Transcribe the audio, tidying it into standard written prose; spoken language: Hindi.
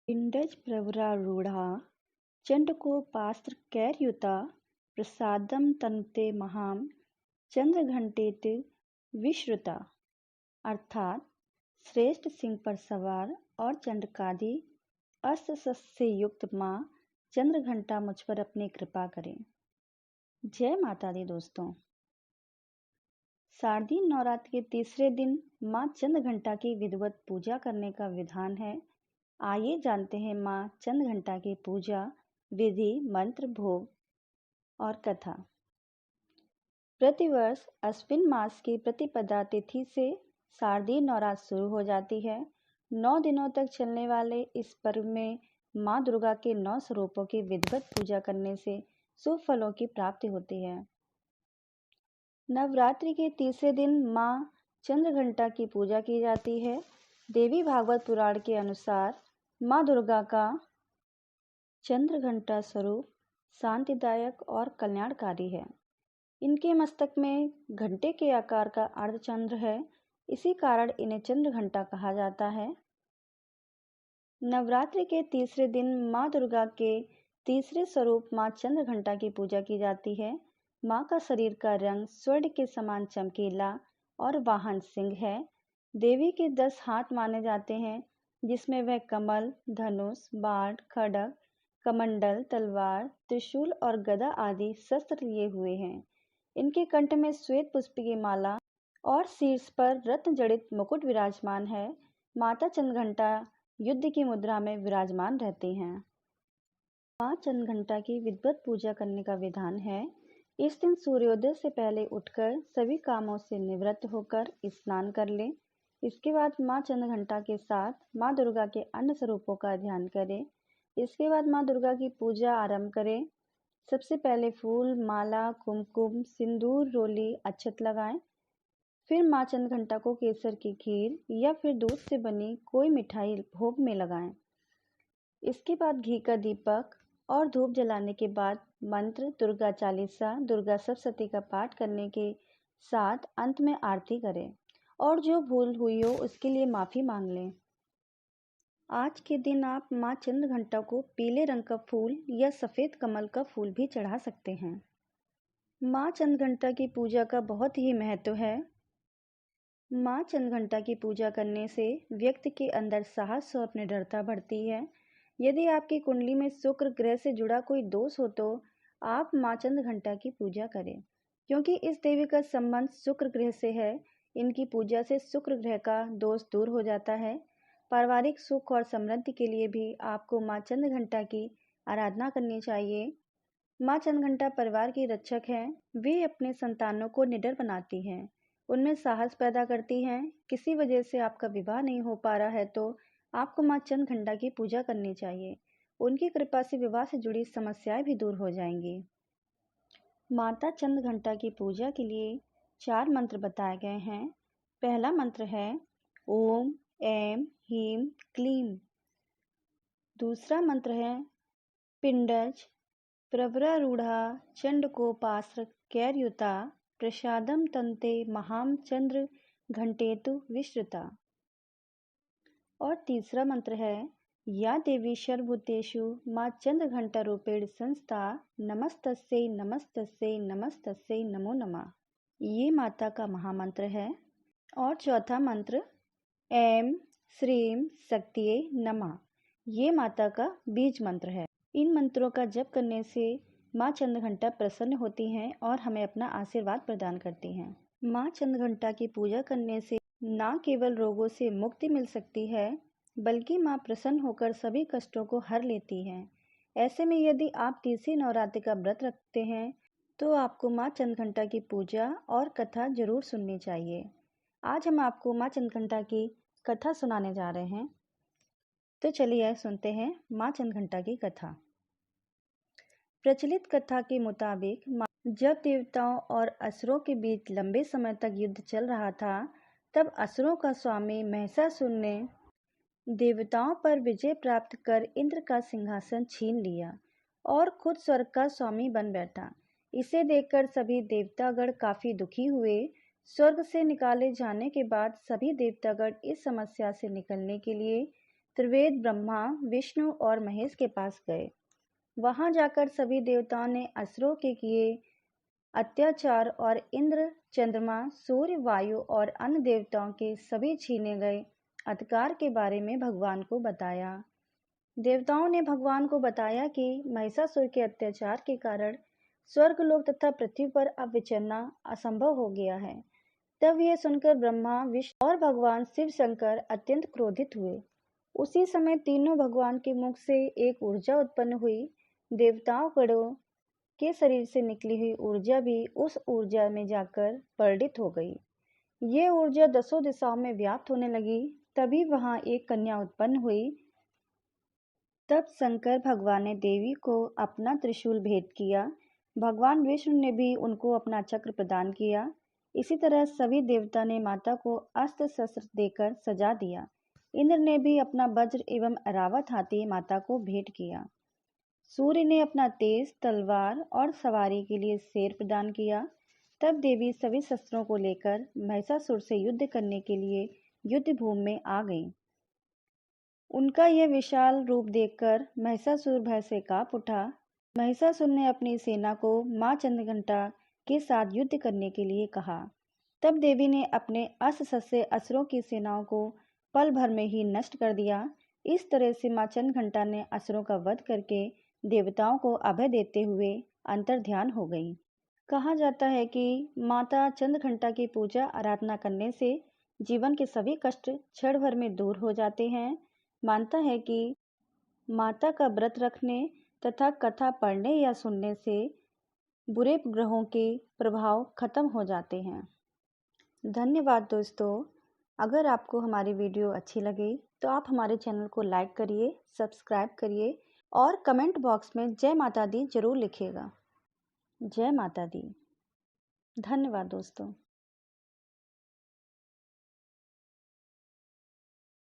पिंडज प्रवरारूढ़ा चंडकोपास्त्रकैर्युता प्रसादम तन्ते महाम चंद्रघंटेति विश्रुता। अर्थात श्रेष्ठ सिंह पर सवार और चंद्रकादि अस्त्र शस्त्र से युक्त माँ चंद्रघंटा मुझ पर अपनी कृपा करें। जय माता दी दोस्तों। शारदीय नवरात्र के तीसरे दिन माँ चंद्रघंटा की विधिवत पूजा करने का विधान है। आइए जानते हैं माँ चंद्रघंटा की पूजा विधि, मंत्र, भोग और कथा। प्रतिवर्ष अश्विन मास की प्रतिपदा तिथि से शारदीय नवरात्र शुरू हो जाती है। 9 दिनों तक चलने वाले इस पर्व में माँ दुर्गा के 9 स्वरूपों की विधिवत पूजा करने से शुभ फलों की प्राप्ति होती है। नवरात्रि के तीसरे दिन माँ चंद्रघंटा की पूजा की जाती है। देवी भागवत पुराण के अनुसार माँ दुर्गा का चंद्रघंटा स्वरूप शांतिदायक और कल्याणकारी है। इनके मस्तक में घंटे के आकार का अर्धचंद्र है, इसी कारण इन्हें चंद्रघंटा कहा जाता है। नवरात्रि के तीसरे दिन माँ दुर्गा के तीसरे स्वरूप माँ चंद्रघंटा की पूजा की जाती है। माँ का शरीर का रंग स्वर्ण के समान चमकीला और वाहन सिंह है। देवी के 10 हाथ माने जाते हैं, जिसमें वह कमल, धनुष, बाण, खड्ग, कमंडल, तलवार, त्रिशूल और गदा आदि शस्त्र लिए हुए हैं। इनके कंठ में श्वेत पुष्प की माला और शीर्ष पर रत्न जड़ित मुकुट विराजमान है। माता चंद्रघंटा युद्ध की मुद्रा में विराजमान रहती हैं। माँ चंद्रघंटा की विधिवत पूजा करने का विधान है। इस दिन सूर्योदय से पहले उठकर सभी कामों से निवृत्त होकर स्नान कर लें। इसके बाद माँ चंद्रघंटा के साथ माँ दुर्गा के अन्य स्वरूपों का ध्यान करें। इसके बाद माँ दुर्गा की पूजा आरंभ करें। सबसे पहले फूल, माला, कुमकुम, सिंदूर, रोली, अक्षत लगाएं। फिर माँ चंद्रघंटा को केसर की खीर या फिर दूध से बनी कोई मिठाई भोग में लगाएं। इसके बाद घी का दीपक और धूप जलाने के बाद मंत्र, दुर्गा चालीसा, दुर्गा सप्तशती का पाठ करने के साथ अंत में आरती करें और जो भूल हुई हो उसके लिए माफ़ी मांग लें। आज के दिन आप माँ चंद्रघंटा को पीले रंग का फूल या सफ़ेद कमल का फूल भी चढ़ा सकते हैं। माँ चंद्रघंटा की पूजा का बहुत ही महत्व है। माँ चंद्रघंटा की पूजा करने से व्यक्ति के अंदर साहस और निडरता बढ़ती है। यदि आपकी कुंडली में शुक्र ग्रह से जुड़ा कोई दोष हो तो आप माँ चंद्रघंटा की पूजा करें, क्योंकि इस देवी का संबंध शुक्र ग्रह से है। इनकी पूजा से शुक्र ग्रह का दोष दूर हो जाता है। पारिवारिक सुख और समृद्धि के लिए भी आपको माँ चंद्रघंटा की आराधना करनी चाहिए। माँ चंद्रघंटा परिवार की रक्षक हैं। वे अपने संतानों को निडर बनाती हैं, उनमें साहस पैदा करती हैं। किसी वजह से आपका विवाह नहीं हो पा रहा है तो आपको माँ चंद्रघंटा की पूजा करनी चाहिए। उनकी कृपा से विवाह से जुड़ी समस्याएं भी दूर हो जाएंगी। माता चंद्रघंटा की पूजा के लिए 4 मंत्र बताए गए हैं। पहला मंत्र है ओम ऐं ह्रीं क्लीं। दूसरा मंत्र है पिंडज प्रवरारूढ़ा चंडकोपास्त्रकैर्युता प्रसादम तन्ते महां चंद्र घंटेतु विश्रुता। और तीसरा मंत्र है या देवी सर्वभूतेषु माँ चंद्रघंटा रूपेण संस्था नमस्तस्यै नमस्तस्यै नमस्तस्यै नमो नमः। ये माता का महामंत्र है। और चौथा मंत्र ऐं श्रीं शक्तिये नमः। ये माता का बीज मंत्र है। इन मंत्रों का जप करने से माँ चंद्रघंटा प्रसन्न होती हैं और हमें अपना आशीर्वाद प्रदान करती हैं। माँ चंद्रघंटा की पूजा करने से न केवल रोगों से मुक्ति मिल सकती है, बल्कि माँ प्रसन्न होकर सभी कष्टों को हर लेती हैं। ऐसे में यदि आप तीसरी नवरात्रि का व्रत रखते हैं तो आपको माँ चंद्रघंटा की पूजा और कथा जरूर सुननी चाहिए। आज हम आपको माँ चंद्रघंटा की कथा सुनाने जा रहे हैं, तो चलिए सुनते हैं माँ चंद्रघंटा की कथा। प्रचलित कथा के मुताबिक जब देवताओं और असुरों के बीच लंबे समय तक युद्ध चल रहा था, तब असुरों का स्वामी महिषासुर ने देवताओं पर विजय प्राप्त कर इंद्र का सिंहासन छीन लिया और खुद स्वर्ग का स्वामी बन बैठा। इसे देखकर सभी देवतागण काफी दुखी हुए। स्वर्ग से निकाले जाने के बाद सभी देवतागण इस समस्या से निकलने के लिए त्रिवेद ब्रह्मा, विष्णु और महेश के पास गए। वहां जाकर सभी देवताओं ने असुरों के किए अत्याचार और इंद्र, चंद्रमा, सूर्य, वायु और अन्य देवताओं के सभी छीने गए अधिकार के बारे में भगवान को बताया। देवताओं ने भगवान को बताया कि महिषासुर के अत्याचार के कारण स्वर्गलोक तथा पृथ्वी पर अब विचरना असंभव हो गया है। तब यह सुनकर ब्रह्मा, विष्णु और भगवान शिव शंकर अत्यंत क्रोधित हुए। उसी समय तीनों भगवान के मुख से एक ऊर्जा उत्पन्न हुई। देवताओं गणों के शरीर से निकली हुई ऊर्जा भी उस ऊर्जा में जाकर परिणित हो गई। ये ऊर्जा 10 दिशाओं में व्याप्त होने लगी। तभी वहां एक कन्या उत्पन्न हुई। तब शंकर भगवान ने देवी को अपना त्रिशूल भेंट किया। भगवान विष्णु ने भी उनको अपना चक्र प्रदान किया। इसी तरह सभी देवता ने माता को अस्त्र शस्त्र देकर सजा दिया। इंद्र ने भी अपना वज्र एवं ऐरावत हाथी माता को भेंट किया। सूर्य ने अपना तेज तलवार और सवारी के लिए शेर प्रदान किया। तब देवी सभी शस्त्रों को लेकर महिषासुर से युद्ध करने के लिए युद्ध भूमि में आ गई। उनका यह विशाल रूप देखकर महिषासुर भय से कांप उठा। महिषासुर ने अपनी सेना को मां चंद्रघंटा के साथ युद्ध करने के लिए कहा। तब देवी ने अपने अस्त्र शस्त्र से असुरों की सेनाओं को पल भर में ही नष्ट कर दिया। इस तरह से मां चंद्रघंटा ने असुरों का वध करके देवताओं को अभय देते हुए अंतर्ध्यान हो गई। कहा जाता है कि माता चंद्रघंटा की पूजा आराधना करने से जीवन के सभी कष्ट क्षण भर में दूर हो जाते हैं। मानता है कि माता का व्रत रखने तथा कथा पढ़ने या सुनने से बुरे ग्रहों के प्रभाव खत्म हो जाते हैं। धन्यवाद दोस्तों। अगर आपको हमारी वीडियो अच्छी लगी तो आप हमारे चैनल को लाइक करिए, सब्सक्राइब करिए और कमेंट बॉक्स में जय माता दी जरूर लिखिएगा। जय माता दी। धन्यवाद दोस्तों।